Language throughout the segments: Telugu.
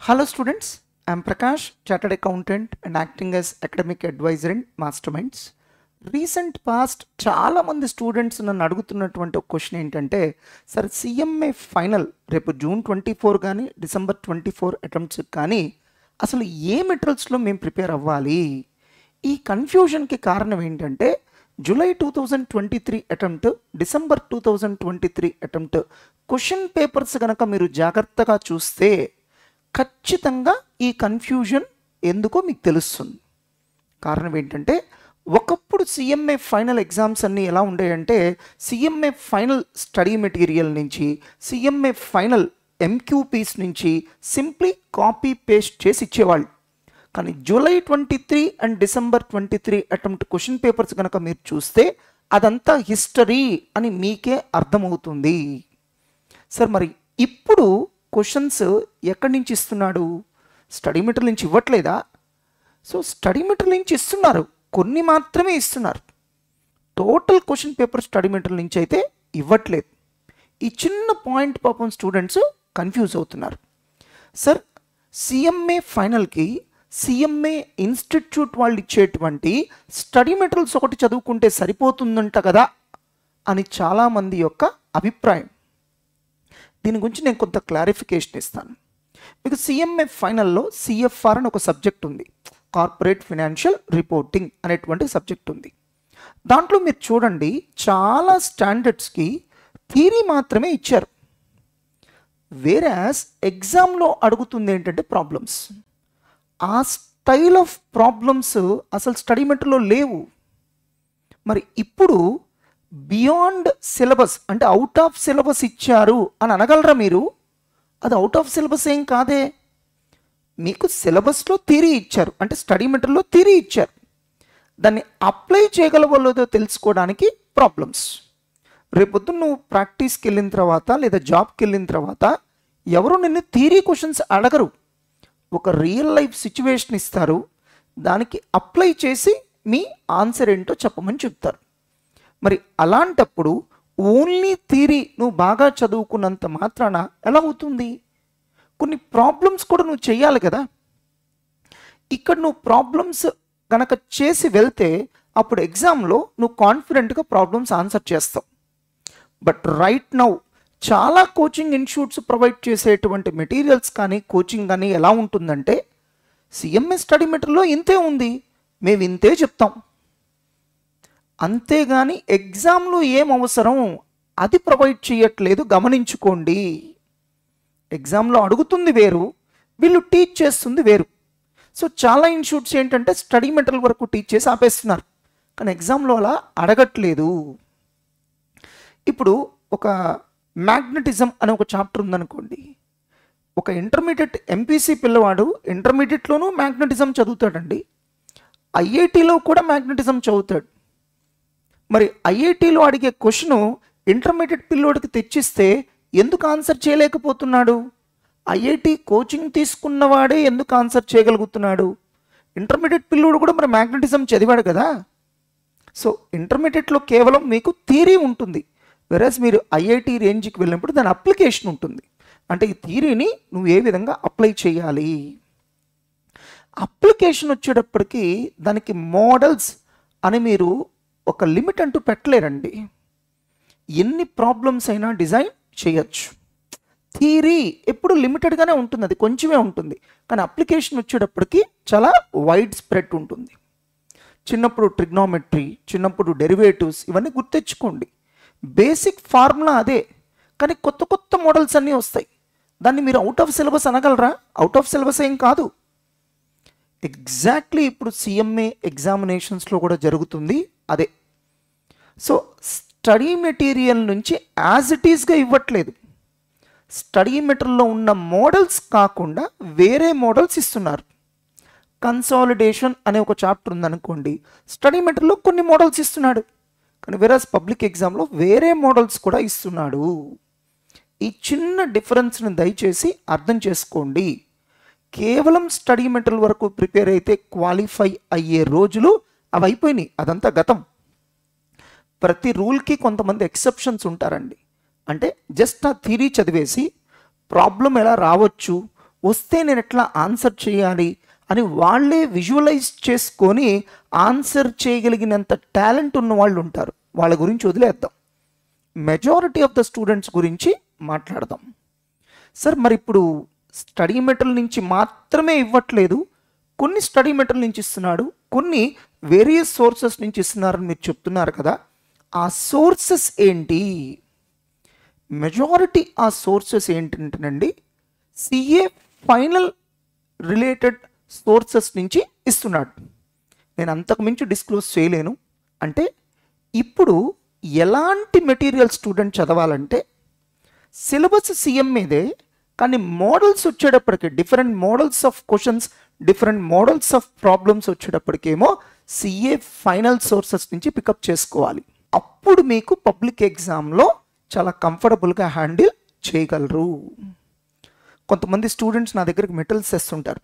Hello students, I am Prakash, Chartered Accountant and acting as academic advisor in Masterminds. Recent past చాలా మంది స్టూడెంట్స్ నన్ను అడుగుతున్నటువంటి ఒక క్వశ్చన్ ఏంటంటే, సార్ సిఎంఏ ఫైనల్ రేపు జూన్ 24 కానీ డిసెంబర్ 24 అటెంప్ట్స్ కానీ అసలు ఏ మెటీరియల్స్లో మేము ప్రిపేర్ అవ్వాలి? ఈ కన్ఫ్యూజన్కి కారణం ఏంటంటే July 2023 attempt, December 2023 attempt question papers కనుక మీరు జాగ్రత్తగా చూస్తే ఖచ్చితంగా ఈ కన్ఫ్యూజన్ ఎందుకో మీకు తెలుస్తుంది. కారణం ఏంటంటే ఒకప్పుడు సిఎంఏ ఫైనల్ ఎగ్జామ్స్ అన్నీ ఎలా ఉండేయంటే సిఎంఏ ఫైనల్ స్టడీ మెటీరియల్ నుంచి సిఎంఏ ఫైనల్ ఎంక్యూపీస్ నుంచి సింప్లీ కాపీ పేస్ట్ చేసి ఇచ్చేవాళ్ళు. కానీ July 23 and December 23 attempt question papers కనుక మీరు చూస్తే అదంతా హిస్టరీ అని మీకే అర్థమవుతుంది. సార్ మరి ఇప్పుడు క్వశ్చన్స్ ఎక్కడి నుంచి ఇస్తున్నాడు? స్టడీ మెటీరియల్ నుంచి ఇవ్వట్లేదా? సో స్టడీ మెటీరియల్ నుంచి ఇస్తున్నారు, కొన్ని మాత్రమే ఇస్తున్నారు. Total question paper study material నుంచి అయితే ఇవ్వట్లేదు. ఈ చిన్న పాయింట్ పాపం స్టూడెంట్స్ కన్ఫ్యూజ్ అవుతున్నారు. సార్ సిఎంఏ ఫైనల్కి సిఎంఏ ఇన్స్టిట్యూట్ వాళ్ళు ఇచ్చేటువంటి స్టడీ మెటీరియల్స్ ఒకటి చదువుకుంటే సరిపోతుందంట కదా అని చాలామంది యొక్క అభిప్రాయం. దీని గురించి నేను కొంత క్లారిఫికేషన్ ఇస్తాను. మీకు సిఎంఏ ఫైనల్లో సిఎఫ్ఆర్ అని ఒక సబ్జెక్ట్ ఉంది, కార్పొరేట్ ఫినాన్షియల్ రిపోర్టింగ్ అనేటువంటి సబ్జెక్ట్ ఉంది. దాంట్లో మీరు చూడండి చాలా స్టాండర్డ్స్కి థియరీ మాత్రమే ఇచ్చారు. వేరాస్ ఎగ్జామ్లో అడుగుతుంది ఏంటంటే ప్రాబ్లమ్స్. ఆ స్టైల్ ఆఫ్ ప్రాబ్లమ్స్ అసలు స్టడీ మెటీరియల్లో లేవు. మరి ఇప్పుడు బియాండ్ సిలబస్ అంటే అవుట్ ఆఫ్ సిలబస్ ఇచ్చారు అని అనగలరా మీరు? అది అవుట్ ఆఫ్ సిలబస్ ఏం కాదే. మీకు సిలబస్లో థియరీ ఇచ్చారు, అంటే స్టడీ మెటీరియల్లో థియరీ ఇచ్చారు. దాన్ని అప్లై చేయగలవలేదో తెలుసుకోవడానికి ప్రాబ్లమ్స్. రేపొద్దు నువ్వు ప్రాక్టీస్కి వెళ్ళిన తర్వాత లేదా జాబ్కి వెళ్ళిన తర్వాత ఎవరు నిన్ను థియరీ క్వశ్చన్స్ అడగరు. ఒక రియల్ లైఫ్ సిచ్యువేషన్ ఇస్తారు, దానికి అప్లై చేసి మీ ఆన్సర్ ఏంటో చెప్పమని చెప్తారు. మరి అలాంటప్పుడు ఓన్లీ థియరీ నువ్వు బాగా చదువుకున్నంత మాత్రాన ఎలా అవుతుంది? కొన్ని ప్రాబ్లమ్స్ కూడా నువ్వు చేయాలి కదా. ఇక్కడ నువ్వు ప్రాబ్లమ్స్ కనుక చేసి వెళ్తే అప్పుడు ఎగ్జామ్లో నువ్వు కాన్ఫిడెంట్గా ప్రాబ్లమ్స్ ఆన్సర్ చేస్తావు. బట్ రైట్ నౌ చాలా కోచింగ్ ఇన్స్టిట్యూట్స్ ప్రొవైడ్ చేసేటువంటి మెటీరియల్స్ కానీ కోచింగ్ కానీ ఎలా ఉంటుందంటే సిఎంఏ స్టడీ మెటీరియల్లో ఇంతే ఉంది, మేము ఇంతే చెప్తాం, అంతేగాని ఎగ్జామ్లో ఏం అవసరం అది ప్రొవైడ్ చేయట్లేదు. గమనించుకోండి, ఎగ్జామ్లో అడుగుతుంది వేరు, వీళ్ళు టీచ్ చేస్తుంది వేరు. సో చాలా ఇన్స్టిట్యూట్స్ ఏంటంటే స్టడీ మెటీరియల్ వరకు టీచ్ చేసి ఆపేస్తున్నారు, కానీ ఎగ్జామ్లో అలా అడగట్లేదు. ఇప్పుడు ఒక మ్యాగ్నెటిజం అనే ఒక చాప్టర్ ఉందనుకోండి, ఒక ఇంటర్మీడియట్ ఎంపీసీ పిల్లవాడు ఇంటర్మీడియట్లోనూ మ్యాగ్నెటిజం చదువుతాడండి, ఐఐటీలో కూడా మ్యాగ్నెటిజం చదువుతాడు. మరి ఐఐటీలో అడిగే క్వశ్చను ఇంటర్మీడియట్ పిల్లోడికి తెచ్చిస్తే ఎందుకు ఆన్సర్ చేయలేకపోతున్నాడు? ఐఐటి కోచింగ్ తీసుకున్నవాడే ఎందుకు ఆన్సర్ చేయగలుగుతున్నాడు? ఇంటర్మీడియట్ పిల్లోడు కూడా మరి మ్యాగ్నెటిజం చదివాడు కదా. సో ఇంటర్మీడియట్లో కేవలం మీకు థియరీ ఉంటుంది, వెరస్ మీరు ఐఐటి రేంజ్కి వెళ్ళినప్పుడు దాని అప్లికేషన్ ఉంటుంది. అంటే ఈ థియరీని నువ్వు ఏ విధంగా అప్లై చేయాలి. అప్లికేషన్ వచ్చేటప్పటికి దానికి మోడల్స్ అని మీరు ఒక లిమిట్ అంటూ పెట్టలేరండి. ఎన్ని ప్రాబ్లమ్స్ అయినా డిజైన్ చేయొచ్చు. థియరీ ఎప్పుడు లిమిటెడ్గానే ఉంటుంది, అది కొంచెమే ఉంటుంది. కానీ అప్లికేషన్ వచ్చేటప్పటికి చాలా వైడ్ స్ప్రెడ్ ఉంటుంది. చిన్నప్పుడు ట్రిగ్నోమెట్రీ, చిన్నప్పుడు డెరివేటివ్స్ ఇవన్నీ గుర్తెచ్చుకోండి. బేసిక్ ఫార్ములా అదే, కానీ కొత్త కొత్త మోడల్స్ అన్నీ వస్తాయి. దాన్ని మీరు అవుట్ ఆఫ్ సిలబస్ అనగలరా? అవుట్ ఆఫ్ సిలబస్ ఏం కాదు. ఎగ్జాక్ట్లీ ఇప్పుడు సిఎంఏ ఎగ్జామినేషన్స్లో కూడా జరుగుతుంది అదే. సో స్టడీ మెటీరియల్ నుంచి యాజ్ ఇట్ ఈస్గా ఇవ్వట్లేదు, స్టడీ మెటీరియల్లో ఉన్న మోడల్స్ కాకుండా వేరే మోడల్స్ ఇస్తున్నారు. కన్సాలిడేషన్ అనే ఒక చాప్టర్ ఉందనుకోండి, స్టడీ మెటీరియల్లో కొన్ని మోడల్స్ ఇస్తున్నాడు, కానీ వేరేస్ పబ్లిక్ ఎగ్జామ్లో వేరే మోడల్స్ కూడా ఇస్తున్నాడు. ఈ చిన్న డిఫరెన్స్ని దయచేసి అర్థం చేసుకోండి. కేవలం స్టడీ మెటీరియల్ వరకు ప్రిపేర్ అయితే క్వాలిఫై అయ్యే రోజులు అవి అయిపోయినాయి, అదంతా గతం. ప్రతి రూల్కి కొంతమంది ఎక్సెప్షన్స్ ఉంటారండి. అంటే జస్ట్ ఆ థియరీ చదివేసి ప్రాబ్లం ఎలా రావచ్చు, వస్తే నేను ఎట్లా ఆన్సర్ చేయాలి అని వాళ్ళే విజువలైజ్ చేసుకొని ఆన్సర్ చేయగలిగినంత టాలెంట్ ఉన్న వాళ్ళు ఉంటారు. వాళ్ళ గురించి వదిలేద్దాం. మెజారిటీ ఆఫ్ ద స్టూడెంట్స్ గురించి మాట్లాడదాం. సార్ మరి ఇప్పుడు స్టడీ మెటీరియల్ నుంచి మాత్రమే ఇవ్వట్లేదు, కొన్ని స్టడీ మెటీరియల్ నుంచి ఇస్తున్నాడు, కొన్ని వేరియస్ సోర్సెస్ నుంచి ఇస్తున్నారని మీరు చెప్తున్నారు కదా, ఆ సోర్సెస్ ఏంటి? మెజారిటీ ఆ సోర్సెస్ ఏంటంటేనండి సిఏ ఫైనల్ రిలేటెడ్ సోర్సెస్ నుంచి ఇస్తున్నాడు. నేను అంతకుమించి డిస్క్లోజ్ చేయలేను. అంటే ఇప్పుడు ఎలాంటి మెటీరియల్ స్టూడెంట్ చదవాలంటే సిలబస్ సిఎంఏదే, కానీ మోడల్స్ వచ్చేటప్పటికి different models of questions, different models of problems వచ్చేటప్పటికేమో సిఏ ఫైనల్ సోర్సెస్ నుంచి పికప్ చేసుకోవాలి. అప్పుడు మీకు పబ్లిక్ ఎగ్జామ్లో చాలా కంఫర్టబుల్గా హ్యాండిల్ చేయగలరు. కొంతమంది స్టూడెంట్స్ నా దగ్గరికి మెటీరియల్స్ తెస్తుంటారు.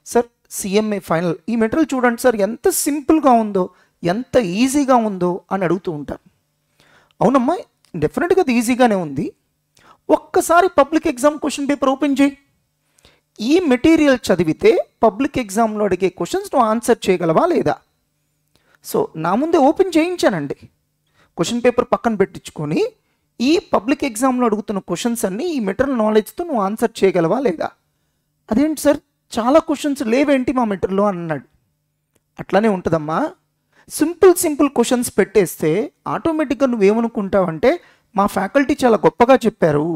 సార్ సిఎంఏ ఫైనల్ ఈ మెటీరియల్ చూడండి సార్, ఎంత సింపుల్గా ఉందో, ఎంత ఈజీగా ఉందో అని అడుగుతూ ఉంటారు. అవునమ్మా, డెఫినెట్గా అది ఈజీగానే ఉంది. ఒక్కసారి public exam question paper open చేయి. ఈ మెటీరియల్ చదివితే పబ్లిక్ ఎగ్జామ్లో అడిగే క్వశ్చన్స్ నువ్వు ఆన్సర్ చేయగలవా లేదా? సో నా ముందే ఓపెన్ చేయించానండి. క్వశ్చన్ పేపర్ పక్కన పెట్టించుకొని ఈ పబ్లిక్ ఎగ్జామ్లో అడుగుతున్న క్వశ్చన్స్ అన్నీ ఈ మెటీరియల్ నాలెడ్జ్తో నువ్వు ఆన్సర్ చేయగలవా లేదా? అదేంటి సార్ చాలా క్వశ్చన్స్ లేవేంటి మా మెటీరియల్లో అన్నాడు. అట్లానే ఉంటుందమ్మా. సింపుల్ క్వశ్చన్స్ పెట్టేస్తే ఆటోమేటిక్గా నువ్వేమనుకుంటావంటే మా ఫ్యాకల్టీ చాలా గొప్పగా చెప్పారు,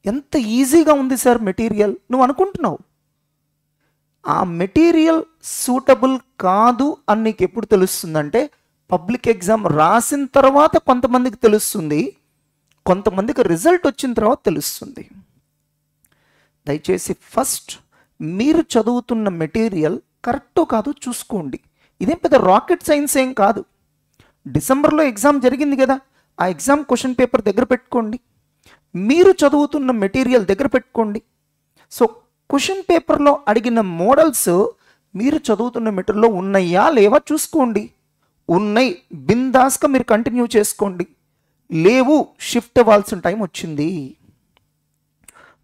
ఎంత ఈజీగా ఉంది సార్ మెటీరియల్ నువ్వు అనుకుంటున్నావు. ఆ మెటీరియల్ సూటబుల్ కాదు అని నీకు ఎప్పుడు తెలుస్తుందంటే పబ్లిక్ ఎగ్జామ్ రాసిన తర్వాత కొంతమందికి తెలుస్తుంది, కొంతమందికి రిజల్ట్ వచ్చిన తర్వాత తెలుస్తుంది. దయచేసి ఫస్ట్ మీరు చదువుతున్న మెటీరియల్ కరెక్టో కాదో చూసుకోండి. ఇదేం పెద్ద రాకెట్ సైన్స్ ఏం కాదు. డిసెంబర్లో ఎగ్జామ్ జరిగింది కదా, ఆ ఎగ్జామ్ క్వశ్చన్ పేపర్ దగ్గర పెట్టుకోండి, మీరు చదువుతున్న మెటీరియల్ దగ్గర పెట్టుకోండి. సో క్వశ్చన్ పేపర్లో అడిగిన మోడల్స్ మీరు చదువుతున్న మెటీరియల్లో ఉన్నాయా లేవా చూసుకోండి. ఉన్నాయి, బిందాస్గా మీరు కంటిన్యూ చేసుకోండి. లేవు, షిఫ్ట్ అవ్వాల్సిన టైం వచ్చింది.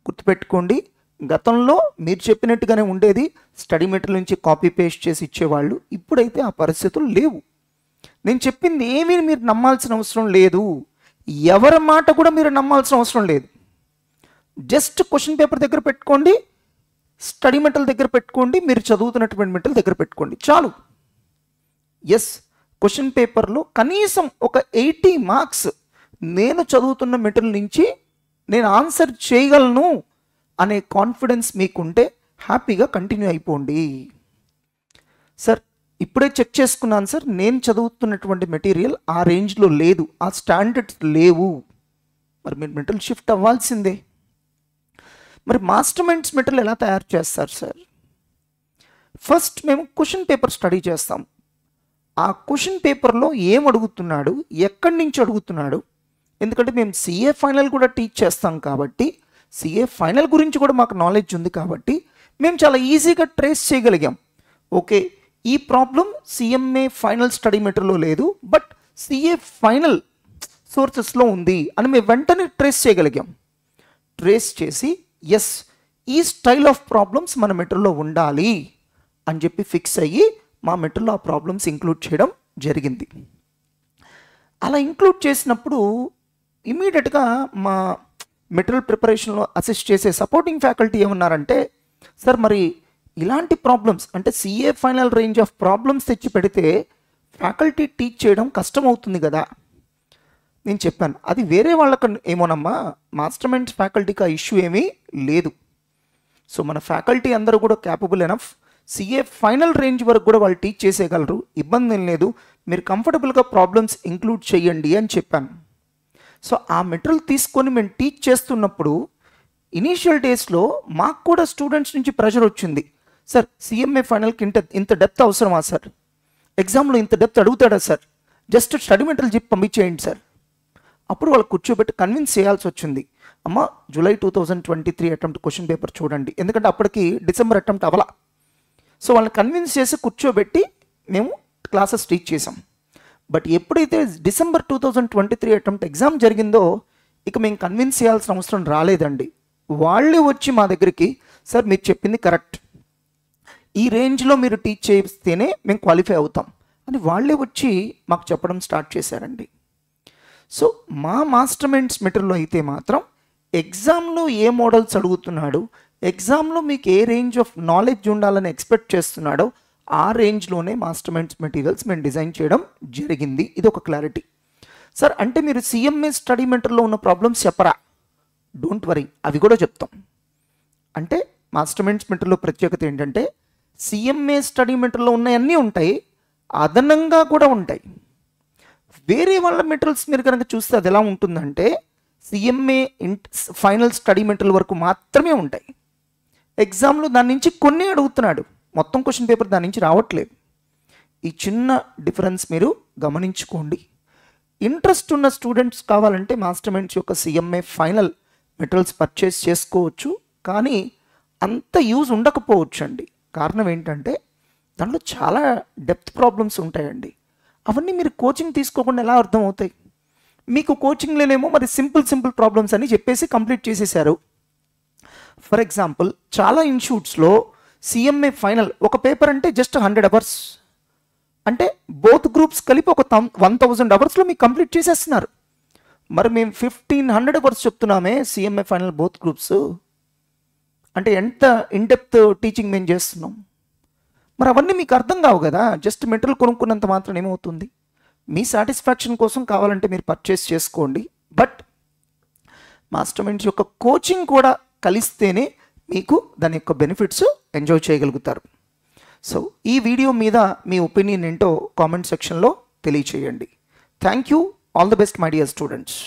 గుర్తుపెట్టుకోండి, గతంలో మీరు చెప్పినట్టుగానే ఉండేది, స్టడీ మెటీరియల్ నుంచి కాపీ పేస్ట్ చేసి ఇచ్చేవాళ్ళు. ఇప్పుడైతే ఆ పరిస్థితులు లేవు. నేను చెప్పింది ఏమీ మీరు నమ్మాల్సిన అవసరం లేదు, ఎవరి మాట కూడా మీరు నమ్మాల్సిన అవసరం లేదు. జస్ట్ క్వశ్చన్ పేపర్ దగ్గర పెట్టుకోండి, స్టడీ మెటీరియల్ దగ్గర పెట్టుకోండి, మీరు చదువుతున్నటువంటి మెటీరియల్ దగ్గర పెట్టుకోండి, చాలు. ఎస్, క్వశ్చన్ పేపర్లో కనీసం ఒక 80 మార్క్స్ నేను చదువుతున్న మెటీరియల్ నుంచి నేను ఆన్సర్ చేయగలను అనే కాన్ఫిడెన్స్ మీకుంటే హ్యాపీగా కంటిన్యూ అయిపోండి. సార్ ఇప్పుడే చెక్ చేసుకున్నాను సార్, నేను చదువుతున్నటువంటి మెటీరియల్ ఆ రేంజ్లో లేదు, ఆ స్టాండర్డ్స్ లేవు. మరి మీరు మెటీరియల్ షిఫ్ట్ అవ్వాల్సిందే. మరి మాస్టర్ మైండ్స్ మెటీరియల్ ఎలా తయారు చేస్తారు సార్? ఫస్ట్ మేము క్వశ్చన్ పేపర్ స్టడీ చేస్తాం. ఆ క్వశ్చన్ పేపర్లో ఏం అడుగుతున్నాడు, ఎక్కడి నుంచి అడుగుతున్నాడు, ఎందుకంటే మేము సిఏ ఫైనల్ కూడా టీచ్ చేస్తాం కాబట్టి సిఏ ఫైనల్ గురించి కూడా మాకు నాలెడ్జ్ ఉంది కాబట్టి మేము చాలా ఈజీగా ట్రేస్ చేయగలిగాం. ఓకే, ఈ ప్రాబ్లం సిఎంఏ ఫైనల్ స్టడీ మెటీరియల్లో లేదు, బట్ సిఏ ఫైనల్ సోర్సెస్లో ఉంది అని మేము వెంటనే ట్రేస్ చేయగలిగాం. ట్రేస్ చేసి ఎస్, ఈ స్టైల్ ఆఫ్ ప్రాబ్లమ్స్ మన మెటీరియల్లో ఉండాలి అని చెప్పి ఫిక్స్ అయ్యి మా మెటీరియల్లో ఆ ప్రాబ్లమ్స్ ఇంక్లూడ్ చేయడం జరిగింది. అలా ఇంక్లూడ్ చేసినప్పుడు ఇమీడియట్గా మా మెటీరియల్ ప్రిపరేషన్లో అసిస్ట్ చేసే సపోర్టింగ్ ఫ్యాకల్టీ ఏమన్నారంటే, సార్ మరి ఇలాంటి ప్రాబ్లమ్స్ అంటే CA final range of problems తెచ్చి పెడితే ఫ్యాకల్టీ టీచ్ చేయడం కష్టం అవుతుంది కదా. నేను చెప్పాను అది వేరే వాళ్ళకి ఏమోనమ్మా, మాస్టర్ మైండ్స్ ఫ్యాకల్టీకి ఆ ఇష్యూ ఏమీ లేదు. సో మన ఫ్యాకల్టీ అందరూ కూడా capable enough, CA final range వరకు కూడా వాళ్ళు టీచ్ చేసేయగలరు, ఇబ్బంది ఏం లేదు, మీరు కంఫర్టబుల్గా ప్రాబ్లమ్స్ ఇంక్లూడ్ చేయండి అని చెప్పాను. సో ఆ మెటీరియల్ తీసుకొని మేము టీచ్ చేస్తున్నప్పుడు ఇనీషియల్ డేస్లో మాకు కూడా స్టూడెంట్స్ నుంచి ప్రెషర్ వచ్చింది. సార్ సిఎంఏ ఫైనల్కి ఇంత డెప్త్ అవసరమా సార్, ఎగ్జామ్లో ఇంత డెప్త్ అడుగుతాడా సార్, జస్ట్ స్టడీ మెటీరియల్ చెప్పి పంపించేయండి సార్. అప్పుడు వాళ్ళు కూర్చోబెట్టి కన్విన్స్ చేయాల్సి వచ్చింది. అమ్మ జూలై 2023 అటెంప్ట్ క్వశ్చన్ పేపర్ చూడండి, ఎందుకంటే అప్పటికి డిసెంబర్ అటెంప్ట్ అవ్వాల. సో వాళ్ళని కన్విన్స్ చేసి కూర్చోబెట్టి మేము క్లాసెస్ టీచ్ చేసాం. బట్ ఎప్పుడైతే డిసెంబర్ 2023 అటెంప్ట్ ఎగ్జామ్ జరిగిందో ఇక మేము కన్విన్స్ చేయాల్సిన అవసరం రాలేదండి. వాళ్ళే వచ్చి మా దగ్గరికి సార్ మీరు చెప్పింది కరెక్ట్, ఈ రేంజ్లో మీరు టీచ్ చేస్తేనే మేము క్వాలిఫై అవుతాం అని వాళ్ళే వచ్చి మాకు చెప్పడం స్టార్ట్ చేశారండి. సో మా మాస్టర్ మైండ్స్ మెటీరియల్లో అయితే మాత్రం ఎగ్జామ్లో ఏ మోడల్స్ అడుగుతున్నాడు, ఎగ్జామ్లో మీకు ఏ రేంజ్ ఆఫ్ నాలెడ్జ్ ఉండాలని ఎక్స్పెక్ట్ చేస్తున్నాడో ఆ రేంజ్లోనే మాస్టర్ మైండ్స్ మెటీరియల్స్ మేము డిజైన్ చేయడం జరిగింది. ఇది ఒక క్లారిటీ. సార్ అంటే మీరు సిఎంఏ స్టడీ మెటీరియల్లో ఉన్న ప్రాబ్లమ్స్ చెప్పరా? డోంట్ వరీ, అవి కూడా చెప్తాం. అంటే మాస్టర్ మైండ్స్ మెటీరియల్లో ప్రత్యేకత ఏంటంటే సిఎంఏ స్టడీ మెటీరియల్లో ఉన్నాయన్నీ ఉంటాయి, అదనంగా కూడా ఉంటాయి. వేరే వాళ్ళ మెటీరియల్స్ మీరు కనుక చూస్తే అది ఎలా ఉంటుందంటే సిఎంఏ ఫైనల్ స్టడీ మెటీరియల్ వరకు మాత్రమే ఉంటాయి. ఎగ్జామ్లో దాని నుంచి కొన్ని అడుగుతున్నాడు, మొత్తం క్వశ్చన్ పేపర్ దాని నుంచి రావట్లేదు. ఈ చిన్న డిఫరెన్స్ మీరు గమనించుకోండి. ఇంట్రెస్ట్ ఉన్న స్టూడెంట్స్ కావాలంటే మాస్టర్ మైండ్స్ యొక్క సిఎంఏ ఫైనల్ మెటీరియల్స్ పర్చేస్ చేసుకోవచ్చు, కానీ అంత యూజ్ ఉండకపోవచ్చు అండి. కారణం ఏంటంటే దాంట్లో చాలా డెప్త్ ప్రాబ్లమ్స్ ఉంటాయండి. అవన్నీ మీరు కోచింగ్ తీసుకోకుండా ఎలా అర్థమవుతాయి? మీకు కోచింగ్లోనేమో మరి సింపుల్ ప్రాబ్లమ్స్ అని చెప్పేసి కంప్లీట్ చేసేసారు. ఫర్ ఎగ్జాంపుల్ చాలా ఇన్స్టిట్యూట్స్లో సిఎంఏ ఫైనల్ ఒక పేపర్ అంటే జస్ట్ 100 అవర్స్, అంటే బోత్ గ్రూప్స్ కలిపి ఒక 1000 అవర్స్లో మీకు కంప్లీట్ చేసేస్తున్నారు. మరి మేము 1500 అవర్స్ చెప్తున్నామే సిఎంఏ ఫైనల్ బోత్ గ్రూప్స్, అంటే ఎంత ఇన్డెప్త్ టీచింగ్ మేము చేస్తున్నాం. మరి అవన్నీ మీకు అర్థం కావు కదా, జస్ట్ మెటీరియల్ కొనుక్కున్నంత మాత్రం ఏమవుతుంది? మీ సాటిస్ఫాక్షన్ కోసం కావాలంటే మీరు పర్చేస్ చేసుకోండి, బట్ మాస్టర్ మైండ్స్ యొక్క కోచింగ్ కూడా కలిస్తేనే మీకు దాని యొక్క బెనిఫిట్స్ ఎంజాయ్ చేయగలుగుతారు. సో ఈ వీడియో మీద మీ ఒపీనియన్ ఏంటో కామెంట్ సెక్షన్లో తెలియచేయండి. Thank you. All the best my dear students.